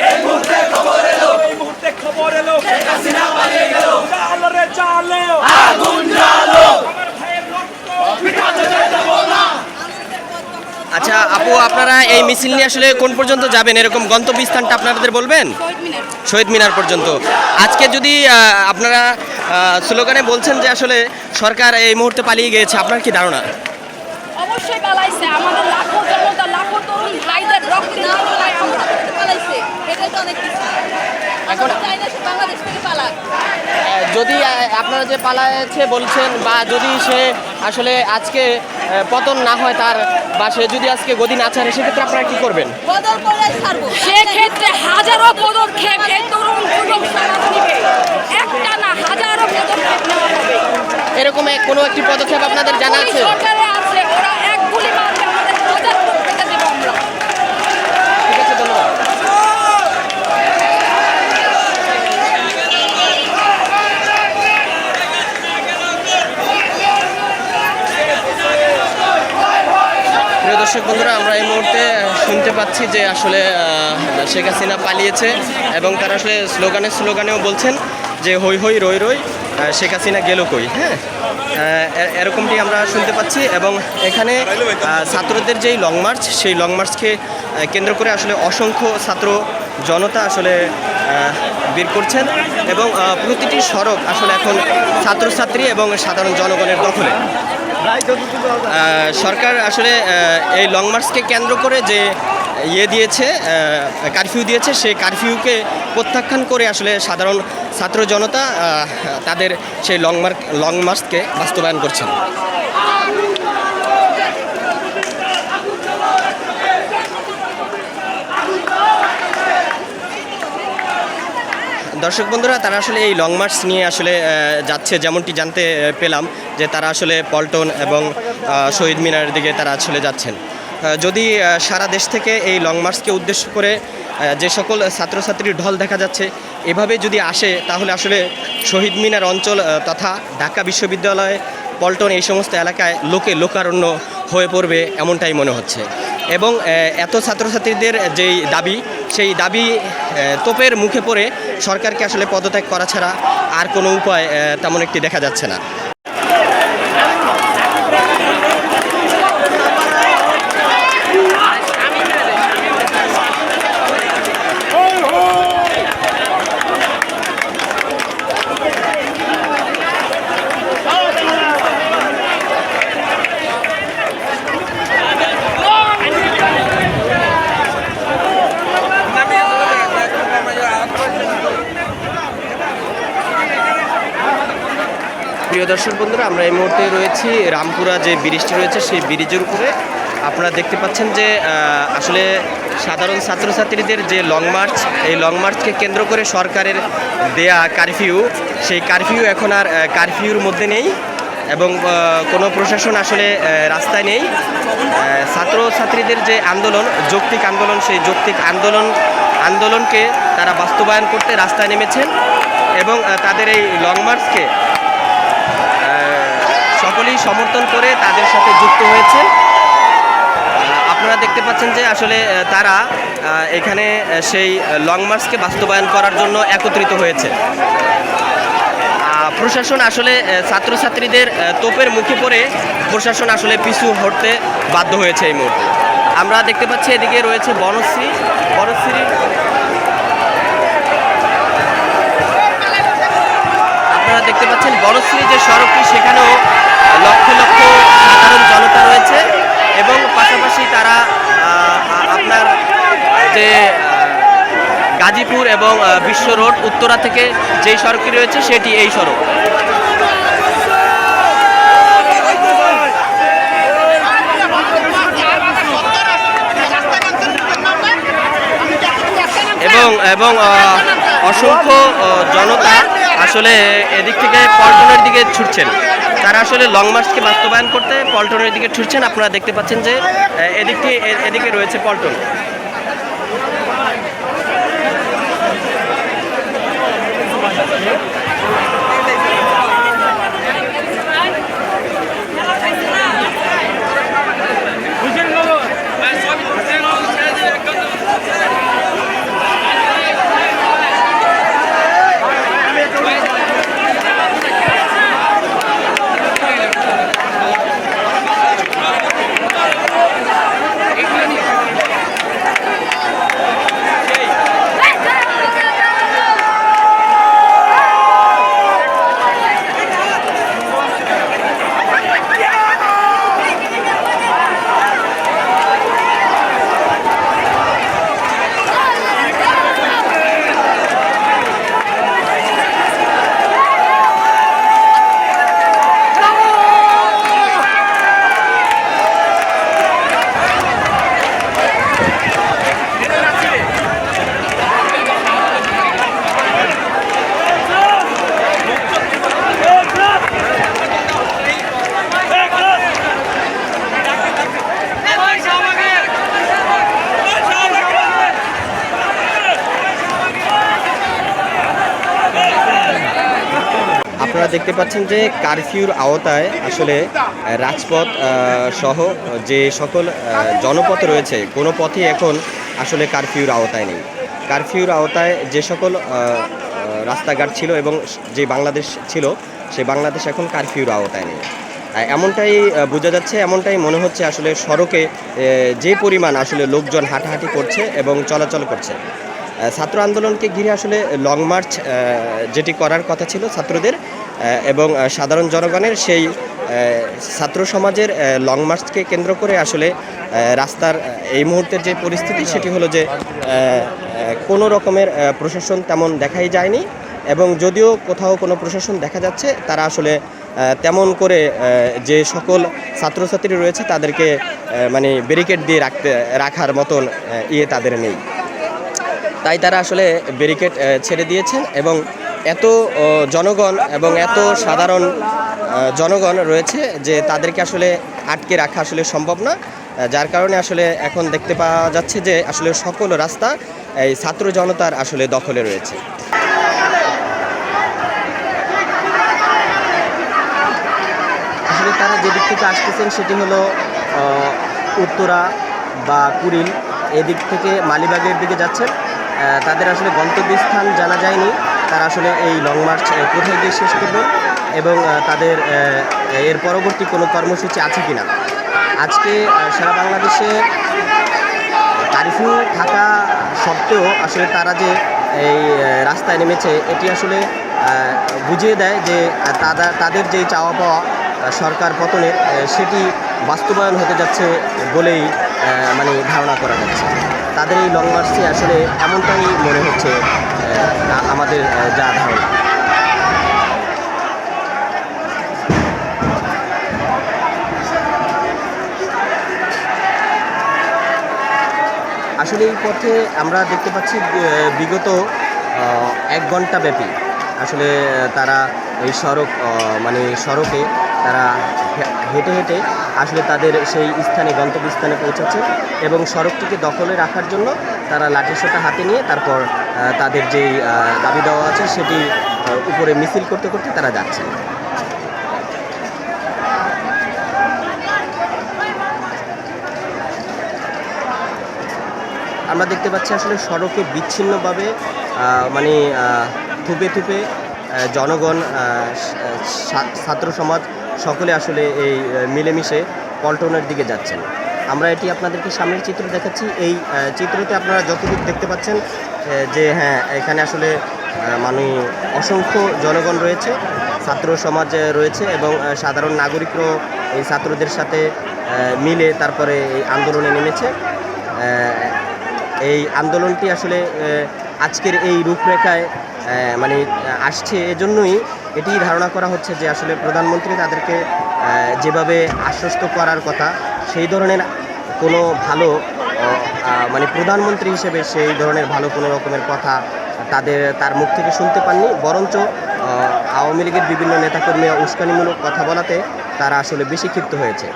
এই মুহূর্তে খবর এলো শেখ হাসিনা পালিয়ে গেল জালো রে জালো আগুন জালো আমার ভাইয়ের রক্ত বিকাতে দেব না। আচ্ছা আপু, আপনারা এই মিছিল নিয়ে আসলে কোন পর্যন্ত যাবেন, এরকম গন্তব্যস্থানটা আপনাদের বলবেন? শহীদ মিনার পর্যন্ত। আজকে যদি আপনারা স্লোগানে বলছেন যে আসলে সরকার এই মুহূর্তে পালিয়ে গিয়েছে, আপনার কি ধারণা? অবশ্যই পালাইছে, আমাদের লাখো জনতা লাখো তরুণ ভাইদের রক্তের বিনিময়ে আমরা পালাইছে। এটা তো অনেক কিছু। এখন চাই না সে বাংলাদেশ থেকে পালাক। যদি আপনারা যে পালায়েছে বলছেন, বা যদি সে আসলে আজকে পতন না হয় তার, বা সে যদি আজকে গদি না ছাড়ে, সেক্ষেত্রে আপনারা কি করবেন? বদল করে ছাড়বো। সেক্ষেত্রে হাজারো পদক্ষেপ এই তরুণ যুবক সমাজ নিবে, একটা না হাজারো পদক্ষেপ নেওয়া হবে। এরকম কোনো একটি পদক্ষেপ আপনাদের জানা আছে? সরকারে আছে, ওরা এক গুলি মারবে, আমাদের হাজার পেতে দেব আমরা। ঠিক আছে, ধন্যবাদ। প্রিয় দর্শক বন্ধুরা, আমরা এই মুহূর্তে শুনতে পাচ্ছি যে আসলে শেখ হাসিনা পালিয়েছে, এবং তারা আসলে স্লোগানেও বলছেন যে হই হই রই রই শেখ হাসিনা গেল কই। হ্যাঁ, এরকমটি আমরা শুনতে পাচ্ছি। এবং এখানে ছাত্রদের যেই লং মার্চ, সেই লং মার্চকে কেন্দ্র করে আসলে অসংখ্য ছাত্র জনতা আসলে বের করছেন, এবং প্রতিটি সড়ক আসলে এখন ছাত্রছাত্রী এবং সাধারণ জনগণের দখলে। সরকার আসলে এই লং মার্চকে কেন্দ্র করে যে দিয়েছে, কারফিউ দিয়েছে, সেই কারফিউকে প্রত্যাখ্যান করে আসলে সাধারণ ছাত্র জনতা তাদের সেই লং মার্চকে বাস্তবায়ন করছেন। দর্শক বন্ধুরা, তারা আসলে এই লং মার্চ নিয়ে আসলে যাচ্ছে, যেমনটি জানতে পেলাম যে তারা আসলে পল্টন এবং শহীদ মিনারের দিকে তারা আসলে যাচ্ছেন। যদি সারা দেশ থেকে এই লং মার্চকে উদ্দেশ্য করে যে সকল ছাত্রছাত্রীর ঢল দেখা যাচ্ছে, এভাবে যদি আসে তাহলে আসলে শহীদ মিনার অঞ্চল তথা ঢাকা বিশ্ববিদ্যালয়, পল্টন, এই সমস্ত এলাকায় লোকারণ্য হয়ে পড়বে এমনটাই মনে হচ্ছে। এবং এত ছাত্রছাত্রীদের যেই দাবি, সেই দাবি তোপের মুখে পড়ে সরকারকে আসলে পদত্যাগ করা ছাড়া আর কোনো উপায় তেমন একটি দেখা যাচ্ছে না। প্রিয় দর্শক বন্ধুরা, আমরা এই মুহূর্তে রয়েছি রামপুরা যে ব্রিজটি রয়েছে, সেই ব্রিজের উপরে। আপনারা দেখতে পাচ্ছেন যে আসলে সাধারণ ছাত্রছাত্রীদের যে লং মার্চ, এই লং মার্চকে কেন্দ্র করে সরকারের দেয়া কারফিউ, সেই কারফিউ এখন আর কারফিউর মধ্যে নেই, এবং কোনো প্রশাসন আসলে রাস্তায় নেই। ছাত্রছাত্রীদের যে আন্দোলন, যৌক্তিক আন্দোলন, সেই যৌক্তিক আন্দোলনকে তারা বাস্তবায়ন করতে রাস্তায় নেমেছেন, এবং তাদের এই লং মার্চকে সকলেই সমর্থন করে তাদের সাথে যুক্ত হয়েছেন। আপনারা দেখতে পাচ্ছেন যে আসলে তারা এখানে সেই লং মার্চকে বাস্তবায়ন করার জন্য একত্রিত হয়েছে। প্রশাসন আসলে ছাত্রছাত্রীদের তোপের মুখে পড়ে প্রশাসন আসলে পিছু হটতে বাধ্য হয়েছে এই মুহূর্তে। আমরা দেখতে পাচ্ছি এদিকে রয়েছে বনশ্রী। আপনারা দেখতে পাচ্ছেন বনশ্রী যে সড়কটি, সেখানেও লক্ষ লক্ষ সাধারণ জনতা রয়েছে, এবং পাশাপাশি তারা আপনার যে গাজীপুর এবং বিশ্ব রোড উত্তরা থেকে যেই সড়কটি রয়েছে, সেটি এই সড়ক। এবং অসংখ্য জনতা আসলে এদিক থেকে পল্টনের দিকে ছুটছেন। তারা আসলে লং মার্চকে বাস্তবায়ন করতে পল্টনের দিকে ছুটছেন। আপনারা দেখতে পাচ্ছেন যে এদিকে রয়েছে পল্টন। আপনারা দেখতে পাচ্ছেন যে কারফিউর আওতায় আসলে রাজপথ সহ যে সকল জনপথ রয়েছে কোনো পথই এখন আসলে কারফিউর আওতায় নেই। কারফিউর আওতায় যে সকল রাস্তাঘাট ছিল এবং যে বাংলাদেশ ছিল সে বাংলাদেশ এখন কারফিউর আওতায় নেই। এমনটাই বোঝা যাচ্ছে, এমনটাই মনে হচ্ছে আসলে সড়কে যে পরিমাণ আসলে লোকজন হাঁটাহাঁটি করছে এবং চলাচল করছে। ছাত্র আন্দোলনকে ঘিরে আসলে লং মার্চ যেটি করার কথা ছিল ছাত্রদের এবং সাধারণ জনগণের, সেই ছাত্র সমাজের লং মার্চকে কেন্দ্র করে আসলে রাস্তার এই মুহূর্তের যে পরিস্থিতি সেটি হলো যে কোনো রকমের প্রশাসন তেমন দেখাই যায়নি, এবং যদিও কোথাও কোনো প্রশাসন দেখা যাচ্ছে তারা আসলে তেমন করে যে সকল ছাত্রছাত্রী রয়েছে তাদেরকে মানে ব্যারিকেড দিয়ে রাখার মতন তাদের নেই। তাই তারা আসলে ব্যারিকেড ছেড়ে দিয়েছেন এবং এত জনগণ এবং এত সাধারণ জনগণ রয়েছে যে তাদেরকে আসলে আটকে রাখা আসলে সম্ভব না, যার কারণে আসলে এখন দেখতে পাওয়া যাচ্ছে যে আসলে সকল রাস্তা এই ছাত্র জনতার আসলে দখলে রয়েছে। আসলে তারা যে দিক থেকে আসতেছেন সেটি হলো উত্তরা বা কুড়িল, এদিক থেকে মালিবাগের দিকে যাচ্ছেন। তাদের আসলে গন্তব্যস্থান জানা যায়নি, তারা আসলে এই লং মার্চ কোথায় গিয়ে শেষ করবেন এবং তাদের এর পরবর্তী কোনো কর্মসূচি আছে কিনা। আজকে সারা বাংলাদেশে কারফিউ থাকা সত্ত্বেও আসলে তারা যে এই রাস্তায় নেমেছে এটি আসলে বুঝিয়ে দেয় যে তাদের যে চাওয়া পাওয়া সরকার পতনের সেটি বাস্তবায়ন হতে যাচ্ছে বলেই মানে ধারণা করা যাচ্ছে। তাদের এই লং মার্চে আসলে এমনটাই মনে হচ্ছে আমাদের যা ধারণা। আসলে এই পথে আমরা দেখতে পাচ্ছি বিগত 1 ঘন্টা ব্যাপী আসলে তারা এই সড়কে তারা হেঁটে হেঁটে আসলে তাদের সেই স্থানে গন্তব্যস্থানে পৌঁছাচ্ছে এবং সড়কটিকে দখলে রাখার জন্য তারা লাঠিসোঁটা হাতে নিয়ে তারপর তাদের যেই দাবি দেওয়া আছে সেটি উপরে মিছিল করতে করতে তারা যাচ্ছে। আমরা দেখতে পাচ্ছি আসলে সড়কে বিচ্ছিন্নভাবে মানে থুপে থুপে জনগণ, ছাত্র সমাজ সকলে আসলে এই মিলেমিশে পল্টনের দিকে যাচ্ছেন। আমরা এটি আপনাদেরকে সামনের চিত্র দেখাচ্ছি। এই চিত্রতে আপনারা যতটুকু দেখতে পাচ্ছেন যে হ্যাঁ এখানে আসলে মানে অসংখ্য জনগণ রয়েছে, ছাত্র সমাজ রয়েছে এবং সাধারণ নাগরিকরাও এই ছাত্রদের সাথে মিলে তারপরে এই আন্দোলনে নেমেছে। এই আন্দোলনটি আসলে আজকের এই রূপরেখায় মানে আসছে, এজন্যই এটি ধারণা করা হচ্ছে যে আসলে প্রধানমন্ত্রী তাদেরকে যেভাবে আশ্বস্ত করার কথা সেই ধরনের কোনো ভালো মানে প্রধানমন্ত্রী হিসেবে সেই ধরনের ভালো কোনো রকমের কথা তার মুখ থেকে শুনতে পাননি, বরঞ্চ আওয়ামী লীগের বিভিন্ন নেতাকর্মী উস্কানিমূলক কথা বলাতে তারা আসলে বেশি ক্ষিপ্ত হয়েছে।